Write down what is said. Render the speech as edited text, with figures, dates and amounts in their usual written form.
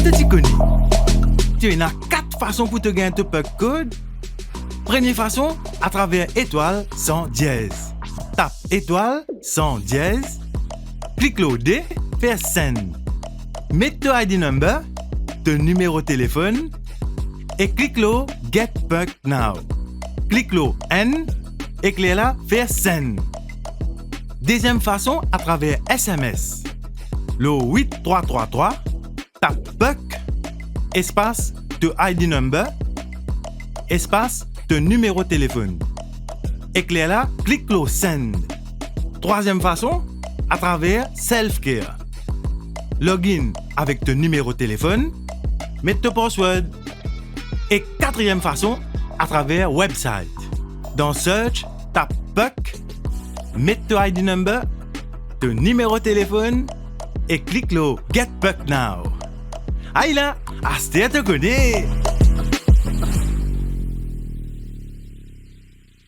te t'y connais. Tu as 4 façons pour te gagner ton puck code. Première façon, à travers étoile sans dièse. Tape étoile sans dièse. Clique le D, fais send. Mets ton ID number, ton numéro de téléphone et clique le Get Puck Now. Clique le N et clique là, fais send. Deuxième façon, à travers SMS. Le 8333, tape Puck, espace ton ID number, espace ton numéro de téléphone. Et clique là, clique le Send. Troisième façon, à travers Self-Care. Login avec ton numéro de téléphone, mets ton password. Et quatrième façon, à travers website. Dans Search, tape Puck, mets ton ID number, ton numéro de téléphone et clique le Get Puck Now. Aïe là, Asté te connaît!